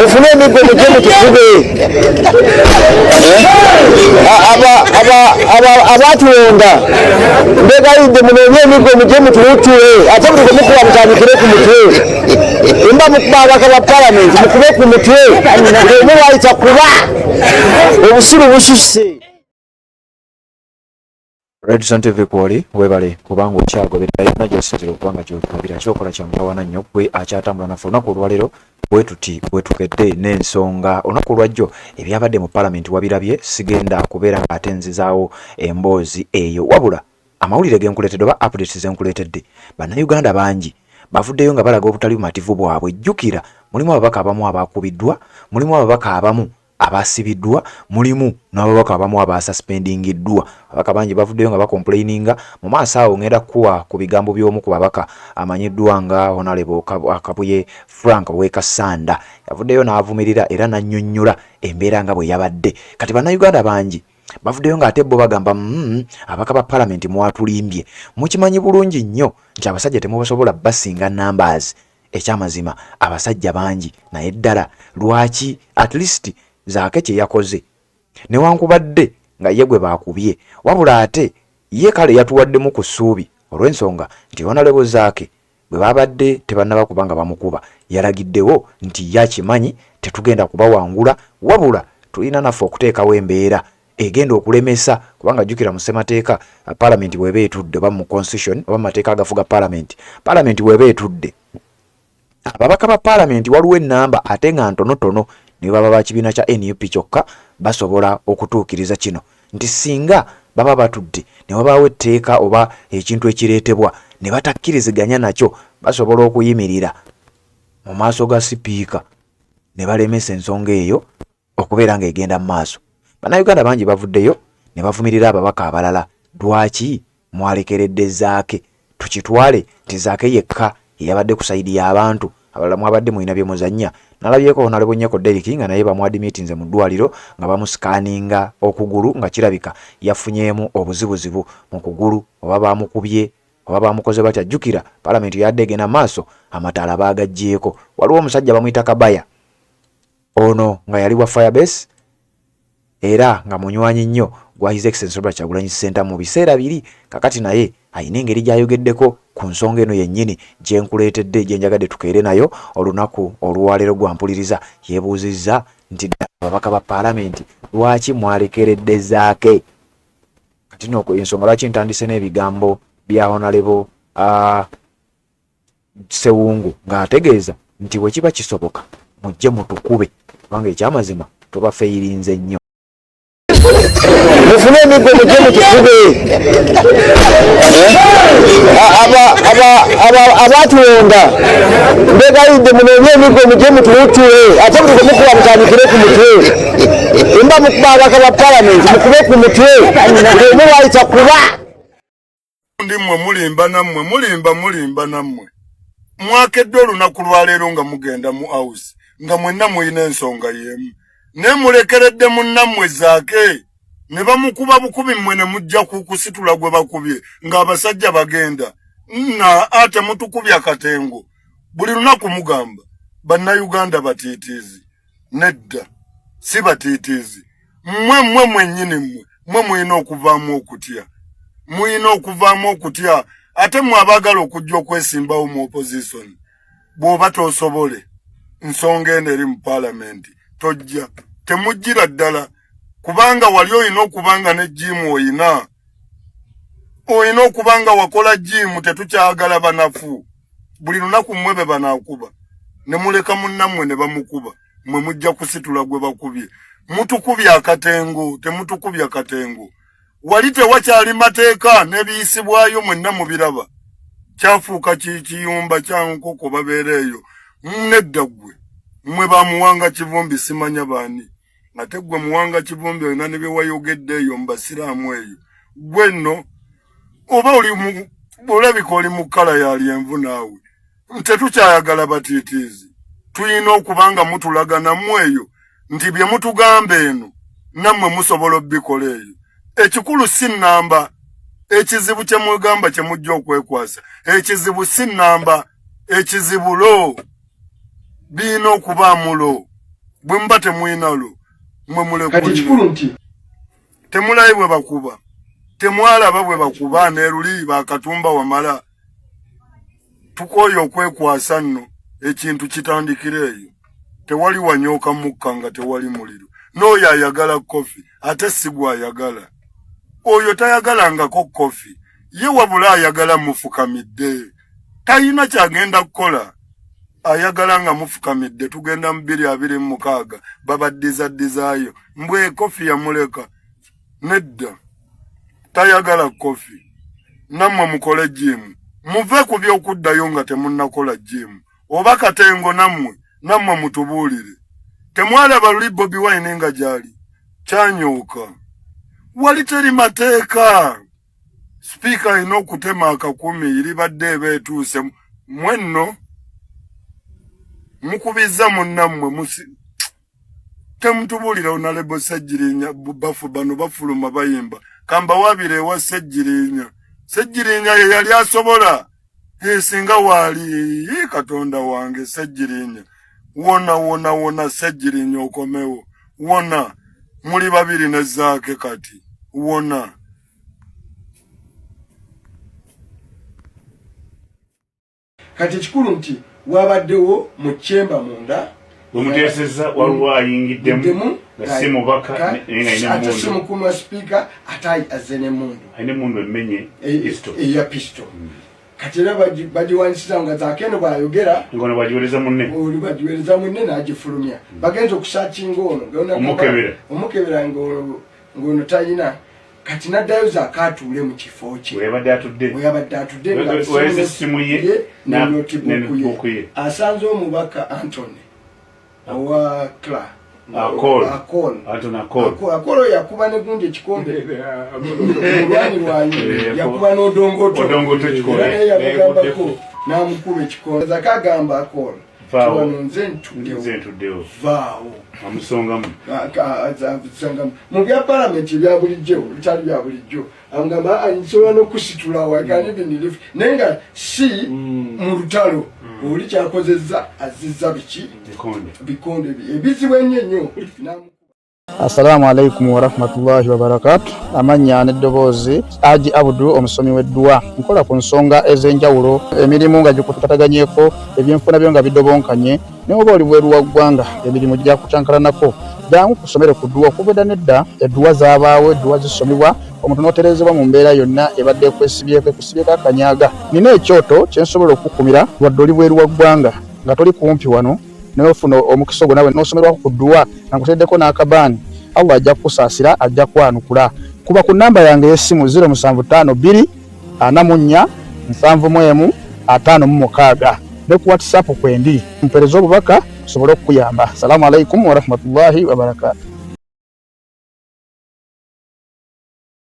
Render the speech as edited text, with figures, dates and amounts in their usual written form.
mufune emigo mujje mukikube abatulonda mbegayidde munoonye emigo mujje mutuwutule ate buli kumukuba mutandikire ku mutwe mba mukuba ababaka ba palamenti mukube ku mutwe ng'omu bwayita kuba obusiru bususse. Redson TV kwoli webale kubanga okyagoberera yonna gy'osinzira okubanga gy'otukabira kyokola kya mutawaana nnyo gwe akyatambula naffe olunaku olwaleero bwe tuti bwe tukedde n'ensonga olunaku olwajjo ebyabadde mu palamenti wabirabye sigenda kubeera ng'ate nzizaawo emboozi eyo wabula amawulire genkuleetedde oba updates zenkuleetedde bannayuganda bangi bavuddeyo nga balaga obutali bumativu bwabwe. Jjukira mulimu ababaka abamu abaakubiddwa, mulimu ababaka abamu abasibiddwa, mulimu n'ababaka abamu abasuspendingiddwa. Ababaka bangi bavuddeyo nga bakomplaininga. Mu maaso awo ngenda kuwa ku bigambo by'omu ku babaka amanyiddwa nga Honorable Kabuye Frank Wekasanda. Yavuddeyo n'avumirira era n'annyonnyola embeera nga bwe yabadde. Kati bannayuganda bangi bavuddeyo ng'ate bo bagamba ababaka ba palamenti mwatulimbye. Mukimanyi bulungi nnyo nti abasajja temubasobola basinga numbers. Ekyamazima abasajja bangi naye ddala lwaki at least Zaake kye yakoze newankubadde nga ye gwe baakubye wabula ate ye kale yatuwaddemu ku ssuubi olw'ensonga nti Honorable Zaake bwe babadde tebannaba kubanga bamukuba yalagiddewo nti yakimanyi tetugenda kubawangula wabula tulina naffe okuteekawo embeera egenda okulemesa kubanga jjukira mu ssemateeka palamenti bw'eba etudde oba mu constitution oba mu mateeka agafuga palamenti bw'eba etudde ababaka ba palamenti waliwo ennamba ate nga ntonotono ne baba ba kibiina kya NUP kyokka basobola okutuukiriza kino nti singa baba batudde ne wabaawo etteeka oba ekintu ekireetebwa ne batakkiriziganya nakyo basobola okuyimirira mu maaso ga sipiika ne balemesa ensonga eyo okubeera ng'egenda mu maaso. Bannayuganda bangi bavuddeyo ne bavumirira ababaka abalala. Lwaki mwalekeredde Zaake? Tukitwale nti Zaake yekka yabadde ku sayidi y'abantu abalala mwabadde mulina bye muzannya. Nalabyeko Honorable Nyeko Derek nga naye bamwadi meetings mu ddwaliro nga bamusikaninga okugulu nga kirabika yafunyeemu obuzibuzibu mu kugulu oba bamukubye oba bamukoze batya. Jjukira palamenti yadde egenda maaso amataala baagaggyeko. Waliwo omusajja bamuyita Kabaya ono nga yali wa Firebase era nga munywanyi nnyo gwa His Excellency Robert Kyagulanyi Ssentamu mu biseera biri. Kakati naye ayina engeri gy'ayogeddeko ku nsonga eno yennyini gye nkuleetedde gye njagadde tukeere nayo olunaku olwaleero gwampuliriza. Yeebuuzizza nti ababaka ba palamenti lwaki mwalekeredde Zaake? Kati nno ensonga lwaki ntandise n'ebigambo bya Honorable Sewungu ng'ategeeza nti bwe kiba kisoboka mujje mutukube kubanga ekyamazima tubafeeyirinze nnyo. Mufune emigo mujje mukikube abatulonda mbegayidde munoonye emigo mujje mutuwutule ate buli kumukuba mutandikire ku mutwe mba mukuba ababaka ba palamenti mukube ku mutwe ng'omu bwayita kuba. Ndimmwe mulimba nammwe mwakedde olunaku lwaleero nga mugenda mu house nga mwenna muyina ensonga y'emu ne mulekeredde munnammwe Zaake ne bamukuba bukubi mmwe ne mujja kukusitula gwe bakubye ng'abasajja bagenda ate mutukubya katengo. Buli lunaku mugamba bannayuganda batiitiizi. Nedda si batiitiizi. Mmwe mwennyini mmwe muyina okuvaamu okutya ate mmwe abaagala okujja okwesimbawo mu opposition bw'oba tosobole nsonga eno eri mu palamenti tojja temujjira ddala kubanga wali oyina okubanga ne jimu oyina okubanga wakola jimu tetukyagala banafu. Buli lunaku mmwe be banaakuba ne muleka munnammwe ne bamukuba mmwe mujja kusitula gwe bakubye. Mutukubya akatengo temutukubya katengo. Wali tewakyali mateeka n'ebiyisibwayo mwenna mubiraba kyafuuka kiyumba kya nkoko babeereeyo. Nedda ggwe mmwe bamuwanga Kivumbi simanya baani ate ggwe muwanga Kivumbi olina ne bye wayogedde eyo mbasiraamu eyo. Ggwe nno oba olabika oli mu kkala ya lyenvu naawe tetukyayagala batiitiizi. Tuyina okubanga mutulagana mu eyo nti bye mutugamba eno nammwe musobola obbikola eyo. Ekikulu si nnamba ekizibu kye mugamba kye mujja okwekwasa. Ekizibu si nnamba ekizibu lo biina okubaamu lo bwe mba temwinalo mwe mulekuli kati kikulu nti temulayi bwe bakuba temwalaba bwe bakuba neruli bakatumba wamala tukoyo okwekwasa nno ekintu kitandikire eyo tewali wanyoka mukka nga tewali muliro n'oyo ayagala kofi ate si gwayagala oyo tayagalangako kofi ye wabula ayagala mufukamidde tayina kyagenda kukola ayagala nga mufukamidde tugenda mu 2026 babaddizaayo mbwe kofi yamuleka nedda tayagala kofi nammwe mukole jimu muve ku byokuddayo nga temunnakola jimu oba katengo nammwe mutubuulire temwalaba luli Bobi Wine nga gyali kyanyooka wali teri mateeka sipiika alina okutema akakumi iribadde ebeetuuse mwenno mukubiza munnammwe temutubuulira onalebo Ssejjirinya bafu bano bafuluma bayimba kamba wabire ewa Ssejjirinya ye yali asobola singa waali Katonda wange Ssejjirinya wona Ssejjirinya okomewo wona muli babiri ne Zaake kati wona kati kikulu nti wabaddewo mu kyemba munda omuteseza waliwo ayingiddemu nga si mubaka ate si mukuma sipiika ate azze n'emmundu ayina emmundu emmenye eya pisto kati era bagiwanisira nga Zaake eno bwayogera ngono bagiwereza munne oli bagiwereza munne n'agifulumya bagenza okusakinga ono omukebera ng'ono tayina kati naddayo Zaake atuule mu kifo kye weyabadde atudde nga essimu ye n'enotibuuku ye asanze omubaka Antony owa Kla Akolo yakuba ne gundi ekikombe lwanyi yakuba n'odongoto naye yamugambako n'amukuba ekikombe Zaake agamba Akolo wano nze ntuddewo vaawo amusongamu mu bya palamenti ebya bulijjo bitali bya bulijjo amugamba nsobola n'okusitula waganibinirifu naye nga si mu lutalo oli kyakozezza azizza bikonde ebizibu ennyo Assalamu alaikum wa rahmatullahi wa barakatuh. Amanya n'eddoboozi Haji Abdu omusomi w'eddua. Nkola ku nsonga ez'enjawulo emirimu nga gikutataganyeko ebyenfuna byo nga bidobonkanye ne oba oli bweru wa ggwanga emirimu gya kucankalanako jangu kusomere ku ddua okubeda nedda eddua zaabaawo eddua zisomebwa omuntu n'oterezebwa mu mbeera yonna ebadde ekwesibyeko ekusibyeko akanyaaga. Nina ekyoto kye nsobola okukumira wadde oli bweru wa ggwanga nga toli kumpi wano n'ofuna omukisa ogwo nawe n'osomerwako ku ddua nga nkuteddeko n'akabaani Allah ajja kusaasira ajja kwanukula. Kuba ku namba yange y'essimu 075 2 44 715 ne ku WhatsApp kwendi mpereza obubaka sobole okuyamba. Assalamu alaikum wa rahmatullahi wa barakatuh.